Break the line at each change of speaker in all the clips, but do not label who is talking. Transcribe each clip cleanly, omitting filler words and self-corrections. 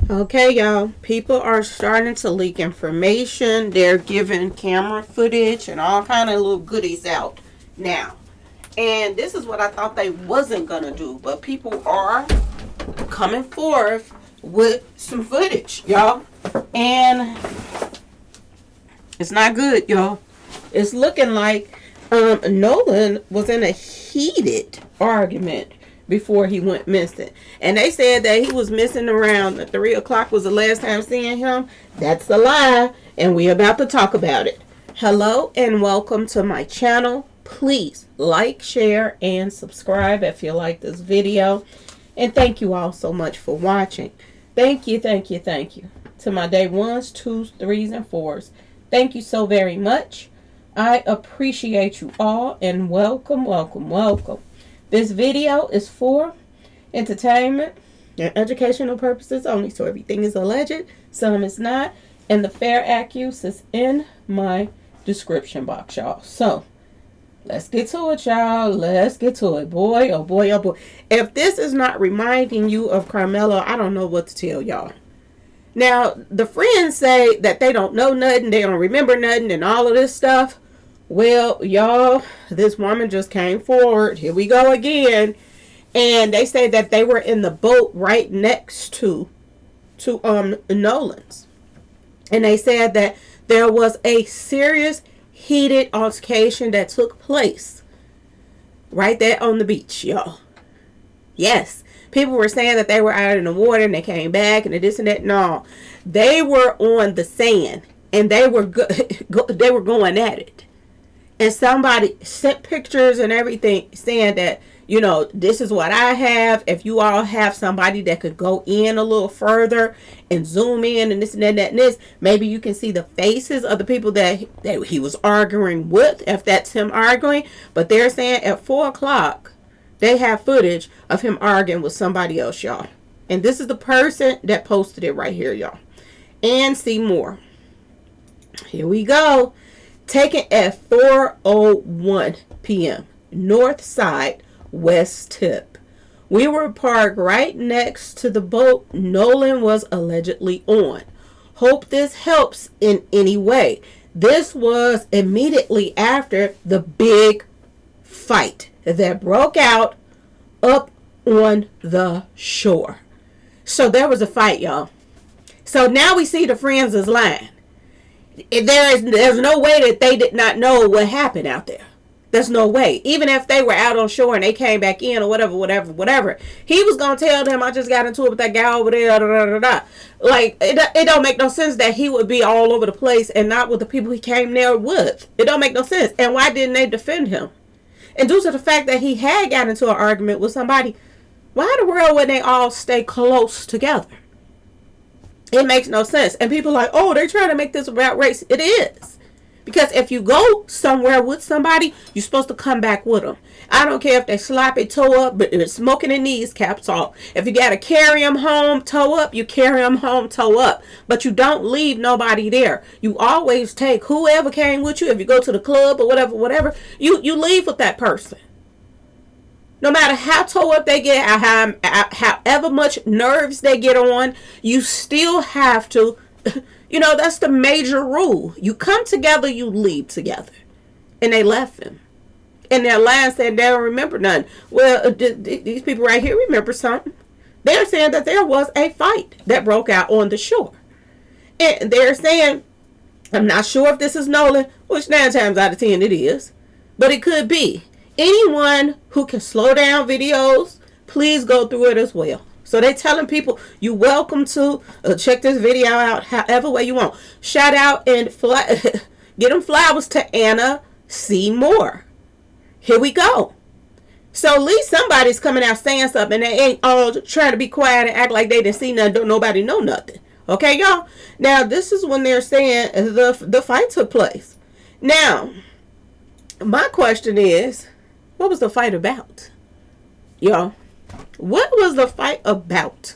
Okay, y'all. People are starting to leak information. They're giving camera footage and all kind of little goodies out now. And this is what I thought they wasn't going to do. But people are coming forth with some footage, y'all. And it's not good, y'all. It's looking like Nolan was in a heated argument before he went missing. And they said that he was missing around 3 o'clock was the last time seeing him. That's a lie. And we're about to talk about it. Hello and welcome to my channel. Please like, share, and subscribe if you like this video. And thank you all so much for watching. Thank you, thank you, thank you. To my day 1s, 2s, 3s, and 4s. Thank you so very much. I appreciate you all and welcome, welcome, welcome. This video is for entertainment and educational purposes only. So everything is alleged, some is not. And the fair accuse is in my description box, y'all. So let's get to it, y'all. Let's get to it. Boy, oh boy, oh boy. If this is not reminding you of Carmelo, I don't know what to tell y'all. Now, the friends say that they don't know nothing, they don't remember nothing, and all of this stuff. Well, y'all, this woman just came forward. Here we go again. And they say that they were in the boat right next to Nolan's. And they said that there was a serious heated altercation that took place right there on the beach, y'all. Yes. People were saying that they were out in the water and they came back and this and that. No, they were on the sand and they were they were going at it. And somebody sent pictures and everything saying that, you know, this is what I have. If you all have somebody that could go in a little further and zoom in and this and that and this, maybe you can see the faces of the people that he was arguing with, if that's him arguing. But they're saying at 4 o'clock, they have footage of him arguing with somebody else, y'all. And this is the person that posted it right here, y'all. And see more. Here we go. Taken at 4:01 p.m. North side, west tip. We were parked right next to the boat Nolan was allegedly on. Hope this helps in any way. This was immediately after the big fight that broke out up on the shore. So there was a fight, y'all. So now we see the friends is lying. There's no way that they did not know what happened out there. There's no way. Even if they were out on shore and they came back in or whatever. He was going to tell them, I just got into it with that guy over there. Da, da, da, da. Like, it don't make no sense that he would be all over the place and not with the people he came there with. It don't make no sense. And why didn't they defend him? And due to the fact that he had got into an argument with somebody, why in the world would they all stay close together? It makes no sense. And people are like, oh, they're trying to make this about race. It is. Because if you go somewhere with somebody, you're supposed to come back with them. I don't care if they sloppy toe up, but it's smoking their knees caps off. If you got to carry them home, toe up, you carry them home, toe up. But you don't leave nobody there. You always take whoever came with you. If you go to the club or whatever, you leave with that person. No matter how toe up they get, however much nerves they get on, you still have to, you know, that's the major rule. You come together, you leave together. And they left him. And their line said they don't remember none. Well, these people right here remember something. They're saying that there was a fight that broke out on the shore. And they're saying, I'm not sure if this is Nolan, which 9 times out of 10 it is, but it could be. Anyone who can slow down videos, please go through it as well. So they're telling people, you're welcome to check this video out however way you want. Shout out and get them flowers to Anna C. Moore. Here we go. So at least somebody's coming out saying something. They ain't all trying to be quiet and act like they didn't see nothing. Don't nobody know nothing. Okay, y'all? Now, this is when they're saying the fight took place. Now, my question is, what was the fight about? Y'all, what was the fight about?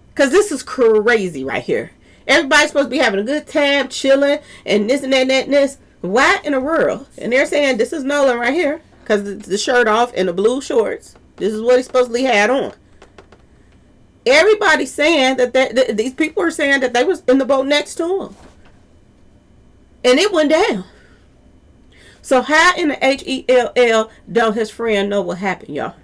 Because this is crazy right here. Everybody's supposed to be having a good time, chilling, and this and that and this. Why in the world? And they're saying this is Nolan right here. Because the shirt off and the blue shorts. This is what he supposedly had on. everybody's saying that these people are saying that they was in the boat next to him. And it went down. So how in the HELL don't his friend know what happened, y'all?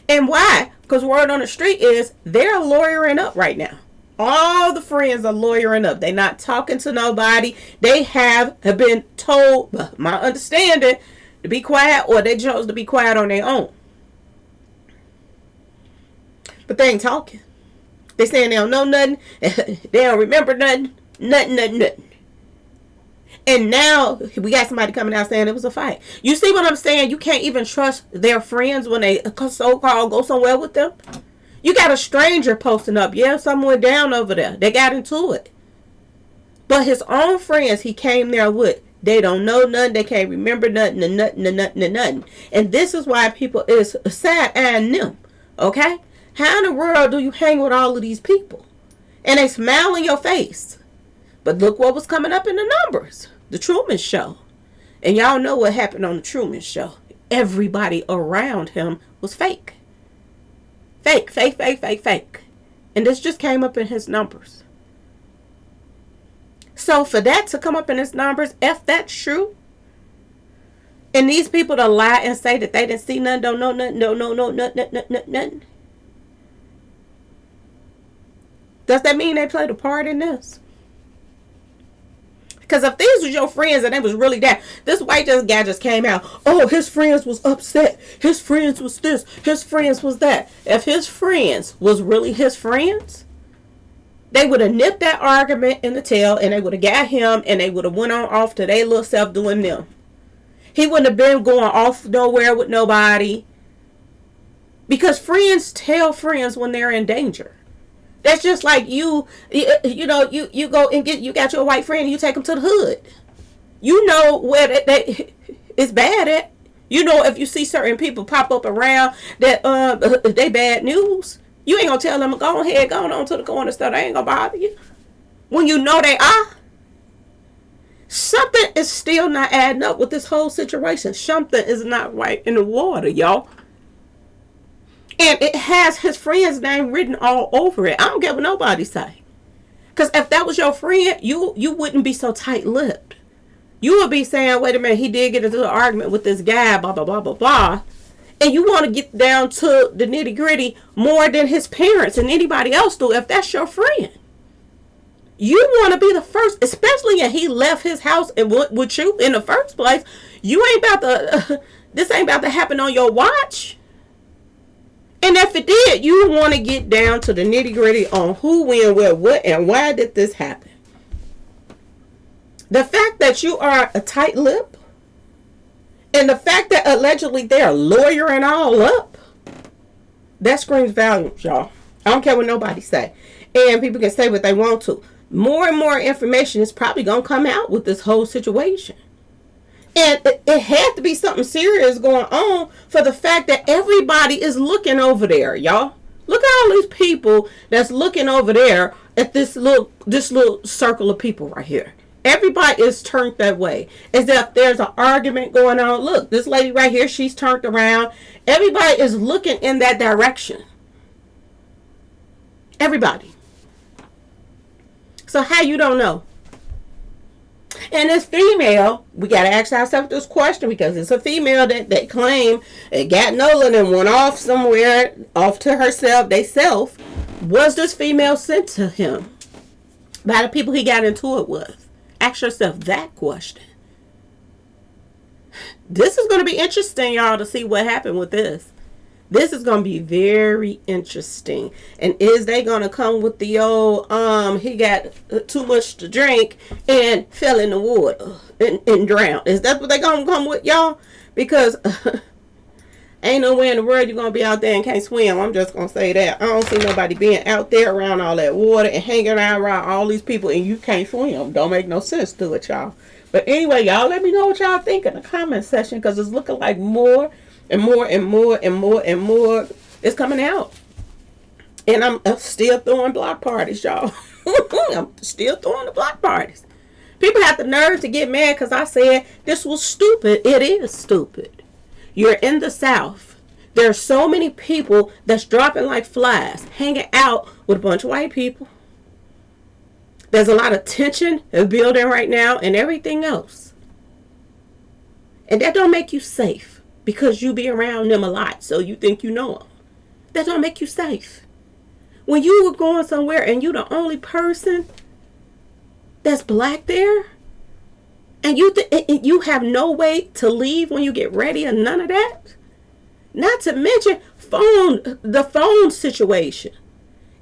And why? Because word on the street is they're lawyering up right now. All the friends are lawyering up. They're not talking to nobody. They have been told, my understanding, to be quiet, or they chose to be quiet on their own. But they ain't talking. They saying they don't know nothing. They don't remember nothing. Nothing. And now we got somebody coming out saying it was a fight. You see what I'm saying? You can't even trust their friends when they so-called go somewhere with them. You got a stranger posting up. Yeah, somewhere down over there. They got into it. But his own friends he came there with, they don't know nothing. They can't remember nothing. And this is why people is sad-eyeing them. Okay? How in the world do you hang with all of these people? And they smile in your face. But look what was coming up in the numbers. The Truman Show. And y'all know what happened on the Truman Show. Everybody around him was fake. Fake. And this just came up in his numbers. So for that to come up in his numbers, if that's true, and these people to lie and say that they didn't see nothing, don't know nothing, nothing. Does that mean they played a part in this? Because if these was your friends and they was really that, this white guy just came out, oh, his friends was upset. His friends was this. His friends was that. If his friends was really his friends, they would have nipped that argument in the tail and they would have got him and they would have went on off to their little self doing them. He wouldn't have been going off nowhere with nobody. Because friends tell friends when they're in danger. That's just like you go and you got your white friend and you take them to the hood. You know where that is bad at. You know if you see certain people pop up around that they bad news, you ain't gonna tell them go on to the corner store. They ain't gonna bother you. When you know they are. Something is still not adding up with this whole situation. Something is not right in the water, y'all. And it has his friend's name written all over it. I don't care what nobody say. Because if that was your friend, you wouldn't be so tight-lipped. You would be saying, wait a minute, he did get into an argument with this guy, blah, blah, blah, blah, blah. And you want to get down to the nitty-gritty more than his parents and anybody else do if that's your friend. You want to be the first, especially if he left his house and went with you in the first place. You ain't about to, this ain't about to happen on your watch. And if it did, you want to get down to the nitty gritty on who, when, where, what, and why did this happen. The fact that you are a tight lip and the fact that allegedly they're lawyering all up, that screams volumes, y'all. I don't care what nobody say. And people can say what they want to. More and more information is probably going to come out with this whole situation. And it had to be something serious going on for the fact that everybody is looking over there, y'all. Look at all these people that's looking over there at this little circle of people right here. Everybody is turned that way. As if there's an argument going on. Look, this lady right here, she's turned around. Everybody is looking in that direction. Everybody. So how you don't know? And this female, we got to ask ourselves this question because it's a female that claimed it got Nolan and went off somewhere, off to herself, theyself. Was this female sent to him by the people he got into it with? Ask yourself that question. This is going to be interesting, y'all, to see what happened with this. This is going to be very interesting. And is they going to come with the old, he got too much to drink and fell in the water and drowned? Is that what they going to come with, y'all? Because ain't nowhere in the world you're going to be out there and can't swim. I'm just going to say that. I don't see nobody being out there around all that water and hanging around all these people and you can't swim. Don't make no sense to it, y'all. But anyway, y'all, let me know what y'all think in the comment section because it's looking like more and more is coming out. And I'm still throwing block parties, y'all. I'm still throwing the block parties. People have the nerve to get mad because I said this was stupid. It is stupid. You're in the South. There's so many people that's dropping like flies, hanging out with a bunch of white people. There's a lot of tension building right now and everything else. And that don't make you safe because you be around them a lot, so you think you know them. That don't make you safe. When you were going somewhere and you the only person that's black there, and you have no way to leave when you get ready and none of that. Not to mention the phone situation.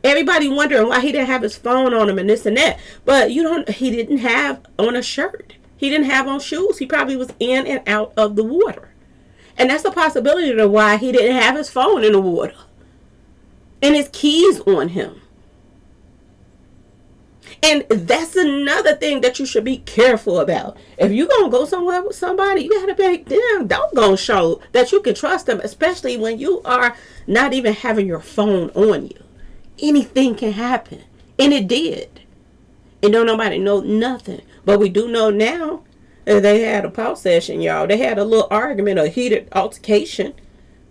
Everybody wondering why he didn't have his phone on him and this and that. But he didn't have on a shirt. He didn't have on shoes. He probably was in and out of the water. And that's the possibility of why he didn't have his phone in the water. And his keys on him. And that's another thing that you should be careful about. If you're going to go somewhere with somebody, you got to be damn doggone sure that you can trust them, especially when you are not even having your phone on you. Anything can happen. And it did. And don't nobody know nothing. But we do know now that they had a pause session, y'all. They had a little argument, a heated altercation.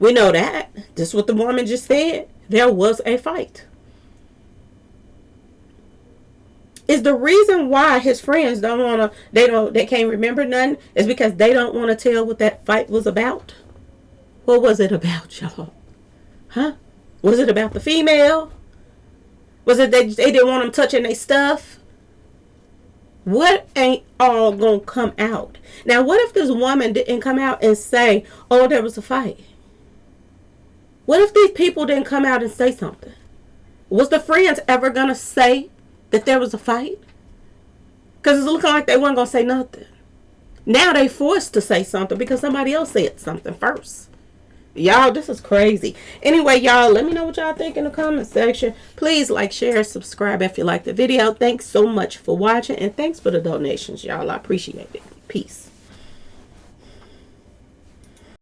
We know that. This is what the woman just said. There was a fight. Is the reason why his friends they can't remember nothing is because they don't want to tell what that fight was about? What was it about, y'all? Huh? Was it about the female? Was it they didn't want them touching their stuff? What ain't all gonna come out? Now, what if this woman didn't come out and say, oh, there was a fight? What if these people didn't come out and say something? Was the friends ever gonna say that there was a fight? Because it's looking like they weren't going to say nothing. Now they forced to say something because somebody else said something first. Y'all, this is crazy. Anyway, y'all, let me know what y'all think in the comment section. Please like, share, subscribe if you like the video. Thanks so much for watching. And thanks for the donations, y'all. I appreciate it. Peace.